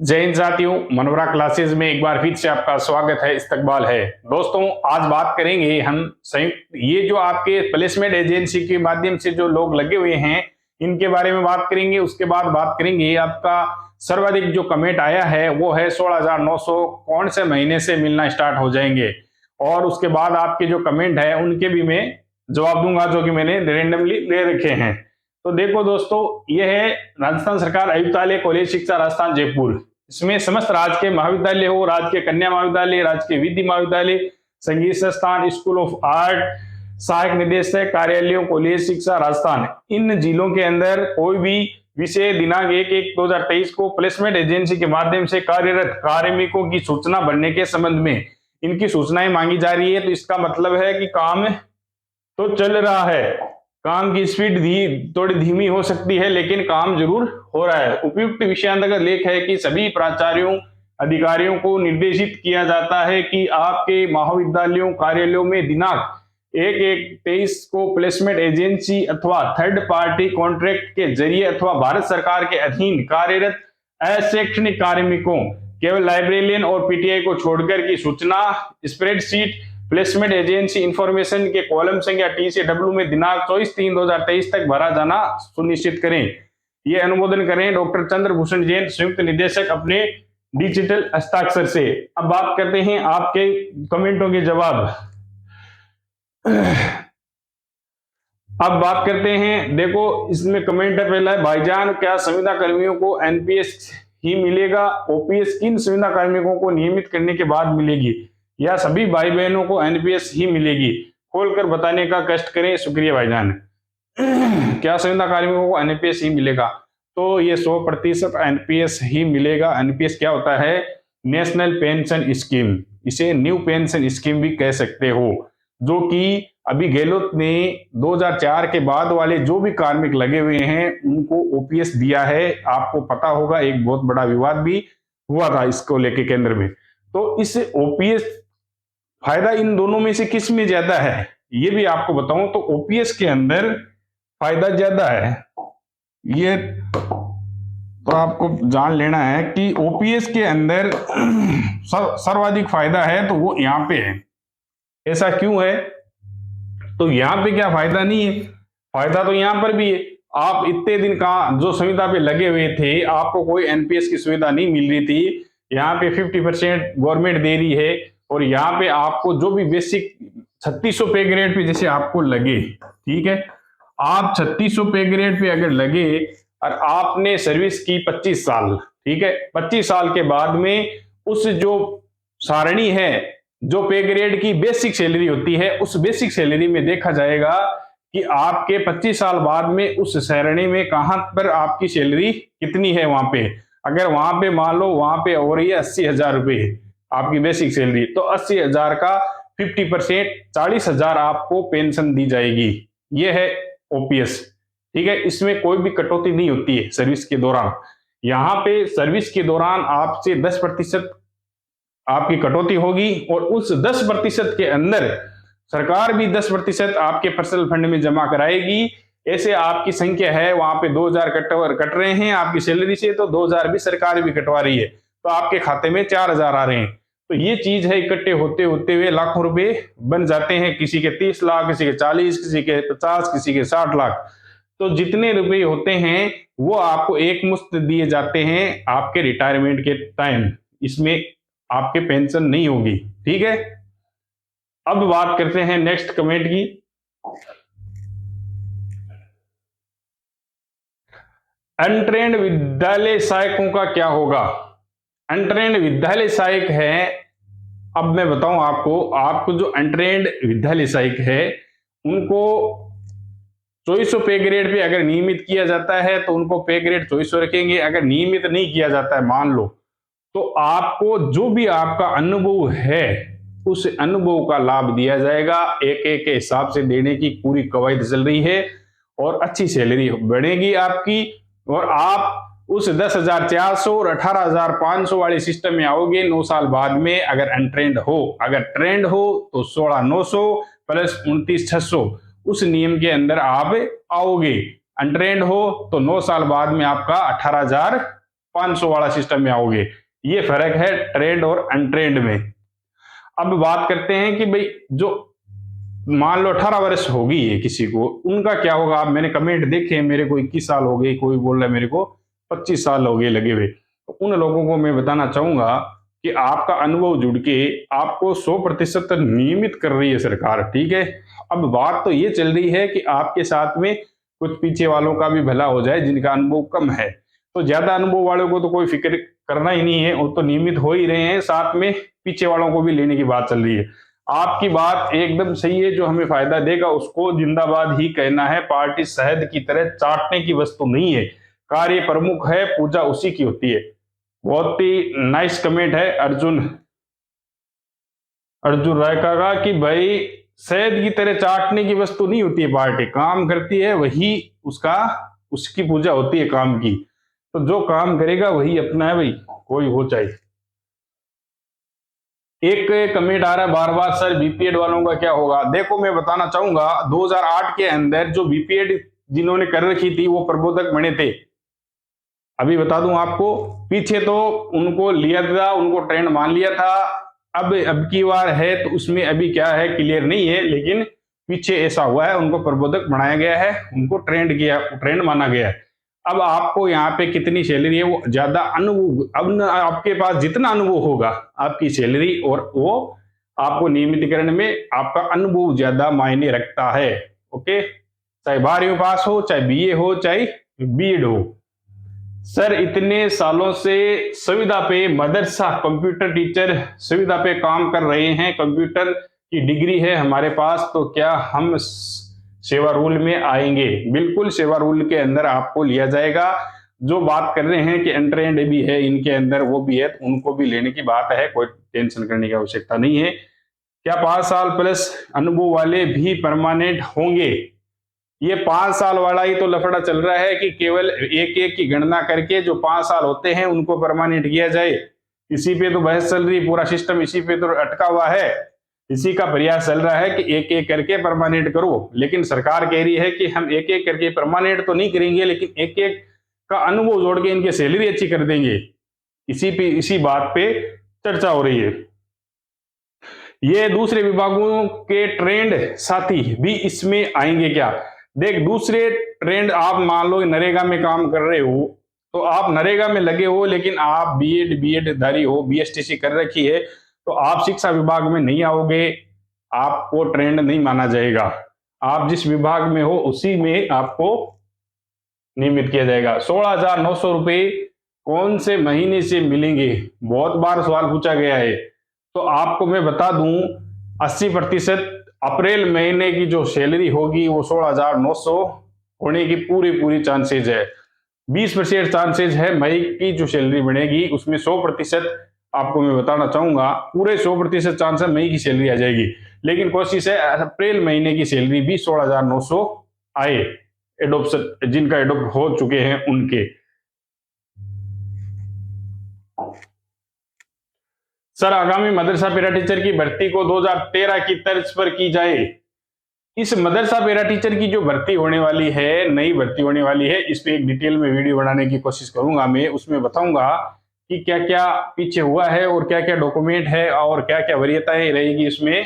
जय हिंद साथियों, Monera classes में एक बार फिर से आपका स्वागत है, इस्तकबाल है। दोस्तों, आज बात करेंगे हम संयुक्त ये जो आपके प्लेसमेंट एजेंसी के माध्यम से जो लोग लगे हुए हैं इनके बारे में बात करेंगे। उसके बाद बात करेंगे आपका सर्वाधिक जो कमेंट आया है वो है 16,900 कौन से महीने से मिलना स्टार्ट हो जाएंगे, और उसके बाद आपके जो कमेंट है उनके भी मैं जवाब दूंगा जो कि मैंने रेंडमली ले रखे हैं। तो देखो दोस्तों, ये है राजस्थान सरकार आयुक्तालय कॉलेज शिक्षा राजस्थान जयपुर। इसमें समस्त राजकीय महाविद्यालय हो, राजकीय कन्या महाविद्यालय, राजकीय विधि महाविद्यालय, संगीत संस्थान, स्कूल ऑफ आर्ट, सहायक निदेशक कार्यालयों, कॉलेज शिक्षा राजस्थान, इन जिलों के अंदर कोई भी विषय दिनांक 1/1/2023 को प्लेसमेंट एजेंसी के माध्यम से कार्यरत कार्मिकों की सूचना भरने के संबंध में इनकी सूचनाएं मांगी जा रही है। तो इसका मतलब है कि काम तो चल रहा है। काम की स्पीड थोड़ी धीमी हो सकती है, लेकिन काम जरूर हो रहा है। उपयुक्त विषयांतर्गत लेख है कि सभी प्राचार्यों अधिकारियों को निर्देशित किया जाता है कि आपके महाविद्यालयों कार्यालयों में दिनांक 1/1/23 को प्लेसमेंट एजेंसी अथवा थर्ड पार्टी कॉन्ट्रैक्ट के जरिए अथवा भारत सरकार के अधीन कार्यरत अशैक्षणिक कार्मिकों केवल लाइब्रेरियन और पीटीआई को छोड़कर की सूचना स्प्रेडशीट प्लेसमेंट एजेंसी इंफॉर्मेशन के कॉलम संख्या टी से डब्ल्यू में दिनांक 24/3/2023 तक भरा जाना सुनिश्चित करें। ये अनुमोदन करें डॉक्टर चंद्रभूषण जैन, संयुक्त निदेशक, अपने डिजिटल हस्ताक्षर से। अब बात करते हैं आपके कमेंटों के जवाब। अब बात करते हैं, देखो इसमें कमेंट है, पहला है भाईजान क्या संविदा कर्मियों को एनपीएस ही मिलेगा? ओपीएस किन संविदा कार्मिकों को नियमित करने के बाद मिलेगी, या सभी भाई बहनों को एनपीएस ही मिलेगी? खोलकर बताने का कष्ट करें, शुक्रिया भाईजान। क्या संविदा कार्मिकों को एनपीएस ही मिलेगा? तो ये 100% एनपीएस ही मिलेगा। एनपीएस क्या होता है? नेशनल पेंशन स्कीम, इसे न्यू पेंशन स्कीम भी कह सकते हो, जो कि अभी गहलोत ने 2004 के बाद वाले जो भी कार्मिक लगे हुए हैं उनको ओपीएस दिया है। आपको पता होगा एक बहुत बड़ा विवाद भी हुआ था इसको लेके केंद्र में। तो इस ओपीएस फायदा इन दोनों में से किस में ज्यादा है ये भी आपको बताऊं तो ओपीएस के अंदर फायदा ज्यादा है। ये तो आपको जान लेना है कि ओपीएस के अंदर सर्वाधिक फायदा है, तो वो यहां पे है। ऐसा क्यों है? तो यहाँ पे क्या फायदा नहीं है? फायदा तो यहाँ पर भी है। आप इतने दिन का जो संविदा पे लगे हुए थे, आपको कोई एनपीएस की सुविधा नहीं मिल रही थी, यहाँ पे 50% गवर्नमेंट दे रही है। और यहाँ पे आपको जो भी बेसिक 3600 पे ग्रेड पे जैसे आपको लगे, ठीक है, आप 3600 पे ग्रेड पे अगर लगे और आपने सर्विस की 25 साल, ठीक है, 25 साल के बाद में उस जो सारणी है, जो पे ग्रेड की बेसिक सैलरी होती है, उस बेसिक सैलरी में देखा जाएगा कि आपके 25 साल बाद में उस श्रेणी में कहां पर आपकी सैलरी कितनी है। वहां पे अगर वहां पे मान लो वहां पे हो रही है 80,000 रुपए आपकी बेसिक सैलरी, तो 80,000 का 50% 40,000 आपको पेंशन दी जाएगी। ये है ओपीएस, ठीक है। इसमें कोई भी कटौती नहीं होती है सर्विस के दौरान। यहाँ पे सर्विस के दौरान आपसे 10% आपकी कटौती होगी, और उस 10% के अंदर सरकार भी 10% आपके पर्सनल फंड में जमा कराएगी। ऐसे आपकी संख्या है वहां पे 2,000 कट रहे हैं आपकी सैलरी से, तो 2,000 भी सरकार भी कटवा रही है, तो आपके खाते में 4,000 आ रहे हैं। तो ये चीज है, इकट्ठे होते होते हुए लाखों रुपए बन जाते हैं। किसी के 30 लाख, किसी के 40, किसी के 50, किसी के 60 लाख। तो जितने रुपए होते हैं वो आपको एक मुश्त दिए जाते हैं आपके रिटायरमेंट के टाइम। इसमें आपके पेंशन नहीं होगी, ठीक है। अब बात करते हैं नेक्स्ट कमेंट की। अनट्रेंड विद्यालय सहायकों का क्या होगा? अनट्रेंड विद्यालय सहायक है, अब मैं बताऊं आपको जो अनट्रेंड विद्यालय सहायक है उनको 2400 पे ग्रेड पे अगर नियमित किया जाता है तो उनको पे ग्रेड 2400 रखेंगे। अगर नियमित नहीं किया जाता है मान लो, तो आपको जो भी आपका अनुभव है उस अनुभव का लाभ दिया जाएगा। एक एक के हिसाब से देने की पूरी कवायद चल रही है, और अच्छी सैलरी बढ़ेगी आपकी, और आप उस 10,400 और 18,500 वाले सिस्टम में आओगे 9 साल बाद में, अगर अनट्रेंड हो। अगर ट्रेंड हो तो 16,900 प्लस 29,600 उस नियम के अंदर आप आओगे। अनट्रेंड हो तो 9 साल बाद में आपका 18,000 500 वाला सिस्टम में आओगे। ये फर्क है ट्रेंड और अनट्रेंड में। अब बात करते हैं कि भाई जो मान लो 18 वर्ष हो गई है किसी को, उनका क्या होगा। अब मैंने कमेंट देखे, मेरे को 21 साल हो गए, कोई बोल रहा है मेरे को 25 साल हो गए लगे हुए। तो उन लोगों को मैं बताना चाहूंगा कि आपका अनुभव जुड़ के आपको 100% नियमित कर रही है सरकार, ठीक है। अब बात तो ये चल रही है कि आपके साथ में कुछ पीछे वालों का भी भला हो जाए जिनका अनुभव कम है। तो ज्यादा अनुभव वालों को तो कोई फिक्र करना ही नहीं है, वो तो नियमित हो ही रहे हैं, साथ में पीछे वालों को भी लेने की बात चल रही है। आपकी बात एकदम सही है, जो हमें फायदा देगा उसको जिंदाबाद ही कहना है। पार्टी शहद की तरह चाटने की वस्तु नहीं है, कार्य प्रमुख है, पूजा उसी की होती है। बहुत ही नाइस कमेंट है अर्जुन राय का कि भाई शहद की तरह चाटने की वस्तु नहीं होती है पार्टी, काम करती है वही उसकी पूजा होती है काम की। तो जो काम करेगा वही अपना है भाई, कोई हो चाहे। एक कमेंट आ रहा है बार बार, सर बीपीएड वालों का क्या होगा। देखो मैं बताना चाहूंगा 2008 के अंदर जो बीपीएड जिन्होंने कर रखी थी वो प्रबोधक बने थे। अभी बता दूं आपको, पीछे तो उनको लिया था, उनको ट्रेंड मान लिया था। अब की बार है तो उसमें अभी क्या है क्लियर नहीं है, लेकिन पीछे ऐसा हुआ है, उनको प्रबोधक बनाया गया है, उनको ट्रेंड माना गया है। अब आपको यहाँ पे कितनी सैलरी है वो ज्यादा अनुभव, अब आपके पास जितना अनुभव होगा आपकी सैलरी, और वो आपको नियमितीकरण में आपका अनुभव ज्यादा मायने रखता है। ओके, चाहे 12वीं पास हो, चाहे बीए हो, चाहे बीएड हो। सर इतने सालों से संविदा पे मदरसा कंप्यूटर टीचर संविदा पे काम कर रहे हैं, कंप्यूटर की डिग्री है हमारे पास, तो क्या हम सेवा रूल में आएंगे। बिल्कुल सेवा रूल के अंदर आपको लिया जाएगा। जो बात कर रहे हैं कि एंट्रेंड भी है इनके अंदर, वो भी है, तो उनको भी लेने की बात है, कोई टेंशन करने की आवश्यकता नहीं है। क्या 5 साल प्लस अनुभव वाले भी परमानेंट होंगे। ये 5 साल वाला ही तो लफड़ा चल रहा है कि केवल एक एक की गणना करके जो 5 साल होते हैं उनको परमानेंट किया जाए। इसी पे तो बहस चल रही, पूरा सिस्टम इसी पे तो अटका हुआ है। इसी का प्रयास चल रहा है कि एक एक करके परमानेंट करो, लेकिन सरकार कह रही है कि हम एक एक करके परमानेंट तो नहीं करेंगे, लेकिन एक एक का अनुभव जोड़ के इनके सैलरी अच्छी कर देंगे। इसी बात पे चर्चा हो रही है। ये दूसरे विभागों के ट्रेंड साथी भी इसमें आएंगे क्या। देख, दूसरे ट्रेंड, आप मान लो नरेगा में काम कर रहे हो, तो आप नरेगा में लगे हो, लेकिन आप बीएड धारी हो, बीएसटीसी कर रखी है, तो आप शिक्षा विभाग में नहीं आओगे, आपको ट्रेंड नहीं माना जाएगा। आप जिस विभाग में हो उसी में आपको नियमित किया जाएगा। 16,900 रुपए कौन से महीने से मिलेंगे, बहुत बार सवाल पूछा गया है। तो आपको मैं बता दूं 80% अप्रैल महीने की जो सैलरी होगी वो 16,900 होने की पूरी चांसेज है। 20% चांसेज है मई की जो सैलरी बनेगी, उसमें 100% आपको मैं बताना चाहूंगा पूरे 100% चांस है मई की सैलरी आ जाएगी, लेकिन कोशिश है अप्रैल महीने की सैलरी भी 16,900 आए, एडोप्शन जिनका एडोप्ट हो चुके हैं उनके। सर आगामी मदरसा पैरा टीचर की भर्ती को 2013 की तर्ज पर की जाए। इस मदरसा पैरा टीचर की जो भर्ती होने वाली है, नई भर्ती होने वाली है, इस पे एक डिटेल में वीडियो बनाने की कोशिश करूंगा मैं। उसमें बताऊंगा कि क्या क्या पीछे हुआ है और क्या क्या डॉक्यूमेंट है और क्या क्या वरीयताएं रहेगी इसमें,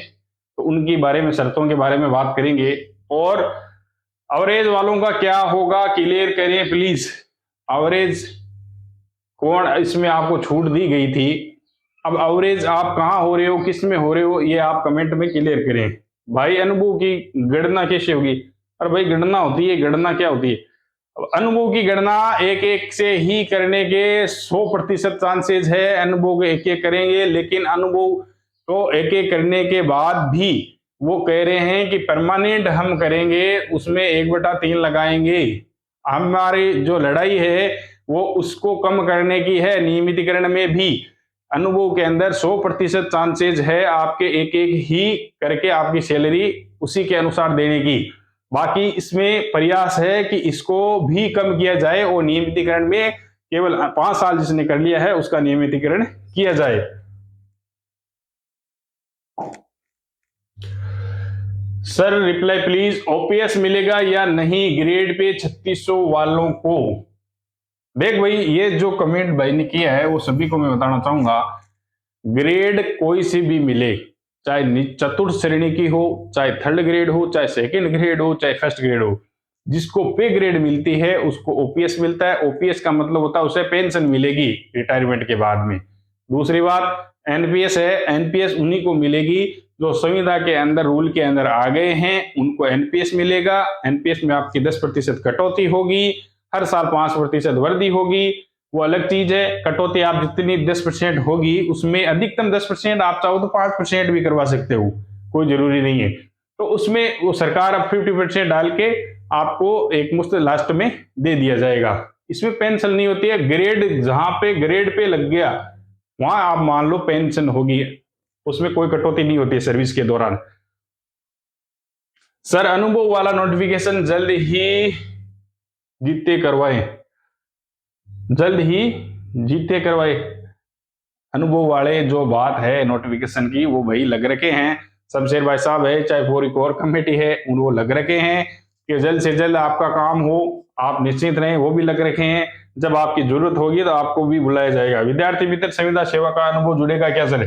तो उनके बारे में, शर्तों के बारे में बात करेंगे। और अवरेज वालों का क्या होगा क्लियर करें प्लीज। अवरेज कौन, इसमें आपको छूट दी गई थी, अब अवरेज आप कहाँ हो रहे हो, किस में हो रहे हो, ये आप कमेंट में क्लियर करें। भाई अनुभव की गणना कैसे होगी। अरे भाई गणना होती है, गणना क्या होती है। अनुभव की गणना एक एक से ही करने के 100% चांसेज है। अनुभव को एक एक करेंगे, लेकिन अनुभव को एक एक करने के बाद भी वो कह रहे हैं कि परमानेंट हम करेंगे, उसमें 1/3 लगाएंगे। हमारी जो लड़ाई है वो उसको कम करने की है। नियमितीकरण में भी अनुभव के अंदर 100% चांसेज है आपके एक एक ही करके आपकी सैलरी उसी के अनुसार देने की। बाकी इसमें प्रयास है कि इसको भी कम किया जाए और नियमितीकरण में केवल 5 साल जिसने कर लिया है उसका नियमितीकरण किया जाए। सर रिप्लाई प्लीज, ओपीएस मिलेगा या नहीं ग्रेड पे 3600 वालों को। देख भाई, ये जो कमेंट भाई ने किया है वो सभी को मैं बताना चाहूंगा, ग्रेड कोई सी भी मिले, चाहे चतुर्थ श्रेणी की हो, चाहे थर्ड ग्रेड हो, चाहे सेकंड ग्रेड हो, चाहे फर्स्ट ग्रेड हो, जिसको पे ग्रेड मिलती है उसको ओपीएस मिलता है। ओपीएस का मतलब होता है उसे पेंशन मिलेगी रिटायरमेंट के बाद में। दूसरी बात, एनपीएस है, एनपीएस उन्हीं को मिलेगी जो संविदा के अंदर रूल के अंदर आ गए हैं, उनको एनपीएस मिलेगा। एनपीएस में आपकी 10% कटौती होगी, हर साल 5% वृद्धि होगी, वो अलग चीज है। कटौती आप जितनी 10% होगी उसमें अधिकतम 10%, आप चाहो तो 5% भी करवा सकते हो, कोई जरूरी नहीं है। तो उसमें वो सरकार अब 50% डाल के आपको एक मुश्त लास्ट में दे दिया जाएगा। इसमें पेंशन नहीं होती है, ग्रेड जहां पे ग्रेड पे लग गया वहां आप मान लो पेंशन होगी, उसमें कोई कटौती नहीं होती है सर्विस के दौरान। सर अनुभव वाला नोटिफिकेशन जल्द ही जीते करवाएं, जल्द ही जीते करवाए। अनुभव वाले जो बात है नोटिफिकेशन की वो भाई लग रखे हैं, शमशेर भाई साहब है, चाहे पूरी कोर कमेटी है, उनको लग रखे हैं कि जल्द से जल्द आपका काम हो, आप निश्चिंत रहें। वो भी लग रखे हैं जब आपकी जरूरत होगी तो आपको भी बुलाया जाएगा। विद्यार्थी मित्र संविदा सेवा का अनुभव जुड़ेगा क्या सर?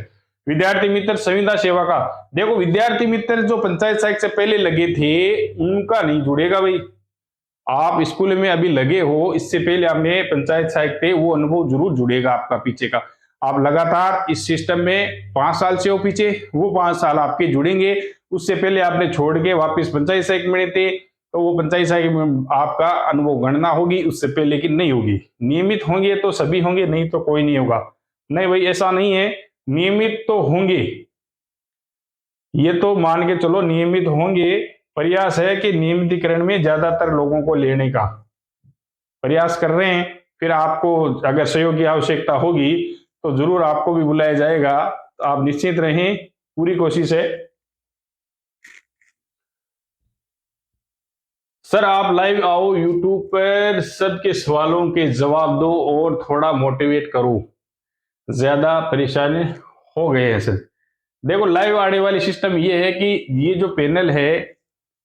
विद्यार्थी मित्र संविदा सेवा का, देखो विद्यार्थी मित्र जो पंचायत सहायक से पहले लगे थे उनका नहीं जुड़ेगा भाई। आप स्कूल में अभी लगे हो, इससे पहले आपने पंचायत सहायक थे, वो अनुभव जरूर जुड़ेगा आपका पीछे का। आप लगातार इस सिस्टम में 5 साल से हो पीछे, वो 5 साल आपके जुड़ेंगे। उससे पहले आपने छोड़ के वापस पंचायत सहायक में थे तो वो पंचायत सहायक में आपका अनुभव गणना होगी, उससे पहले की नहीं होगी। नियमित होंगे तो सभी होंगे, नहीं तो कोई नहीं होगा। नहीं भाई ऐसा नहीं है, नियमित तो होंगे, ये तो मान के चलो नियमित होंगे। प्रयास है कि नियमितीकरण में ज्यादातर लोगों को लेने का प्रयास कर रहे हैं। फिर आपको अगर सहयोग की आवश्यकता होगी तो जरूर आपको भी बुलाया जाएगा, तो आप निश्चित रहें, पूरी कोशिश है। सर आप लाइव आओ यूट्यूब पर, सबके सवालों के जवाब दो और थोड़ा मोटिवेट करो, ज्यादा परेशानी हो गए हैं सर। देखो लाइव आने वाली सिस्टम ये है कि ये जो पैनल है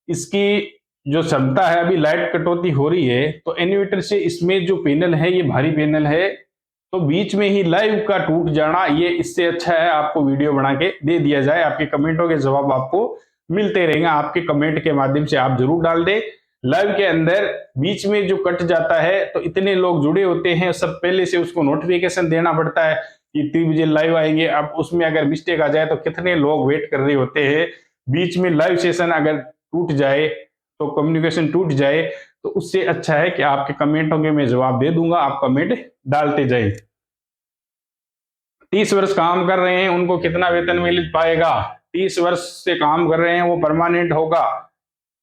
इसकी जो क्षमता है, अभी लाइट कटौती हो रही है तो इन्वर्टर से इसमें जो पैनल है ये भारी पैनल है, तो बीच में ही लाइव का टूट जाना, ये इससे अच्छा है आपको वीडियो बना के दे दिया जाए। आपके कमेंटों के जवाब आपको मिलते रहेंगे, आपके कमेंट के माध्यम से आप जरूर डाल दें। लाइव के अंदर बीच में जो कट जाता है तो इतने लोग जुड़े होते हैं, सब पहले से उसको नोटिफिकेशन देना पड़ता है कि इतने बजे लाइव आएंगे। अब उसमें अगर मिस्टेक आ जाए तो कितने लोग वेट कर रहे होते हैं। बीच में लाइव सेशन अगर टूट जाए तो कम्युनिकेशन टूट जाए, तो उससे अच्छा है कि आपके कमेंटों के मैं जवाब दे दूंगा, आप कमेंट डालते जाए। 30 वर्ष काम कर रहे हैं उनको कितना वेतन मिल पाएगा? 30 वर्ष से काम कर रहे हैं वो परमानेंट होगा।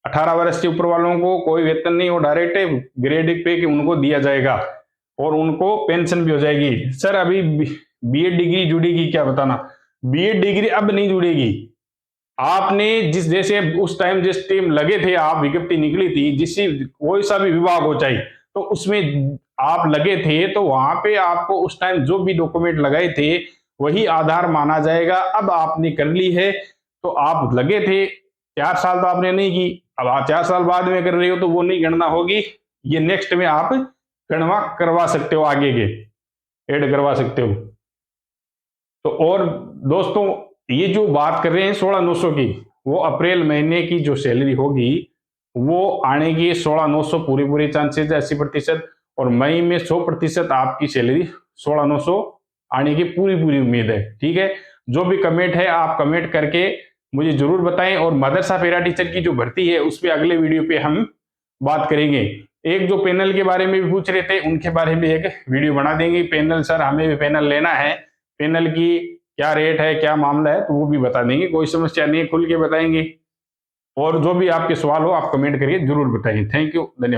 18 वर्ष से ऊपर वालों को कोई वेतन नहीं, वो डायरेक्ट ग्रेड पे कि उनको दिया जाएगा और उनको पेंशन भी हो जाएगी। सर अभी बीएड डिग्री जुड़ेगी क्या, बताना? बीएड डिग्री अब नहीं जुड़ेगी। आपने जिस जैसे उस टाइम जिस टाइम लगे थे, आप विज्ञप्ति निकली थी, जिस कोई सा भी विभाग हो चाहे, तो उसमें आप लगे थे तो वहां पे आपको उस टाइम जो भी डॉक्यूमेंट लगाए थे वही आधार माना जाएगा। अब आपने कर ली है तो आप लगे थे 4 साल तो आपने नहीं की, अब आप 4 साल बाद में कर रहे हो तो वो नहीं गणना होगी। ये नेक्स्ट में आप गणना करवा सकते हो, आगे के ऐड करवा सकते हो। तो और दोस्तों ये जो बात कर रहे हैं 16,900 की, वो अप्रैल महीने की जो सैलरी होगी वो आने की 16,900 पूरी पूरी चांसेस है 80%, और मई में 100% आपकी सैलरी 16,900 आने की पूरी पूरी उम्मीद है। ठीक है, जो भी कमेंट है आप कमेंट करके मुझे जरूर बताएं, और मदरसा पैरा टीचर की जो भर्ती है उस पर अगले वीडियो पे हम बात करेंगे। एक जो पैनल के बारे में भी पूछ रहे थे उनके बारे में एक वीडियो बना देंगे। पैनल सर हमें भी पैनल लेना है, पैनल की क्या रेट है, क्या मामला है, तो वो भी बता देंगे, कोई समस्या नहीं है, खुल के बताएंगे। और जो भी आपके सवाल हो आप कमेंट करके जरूर बताइए। थैंक यू, धन्यवाद।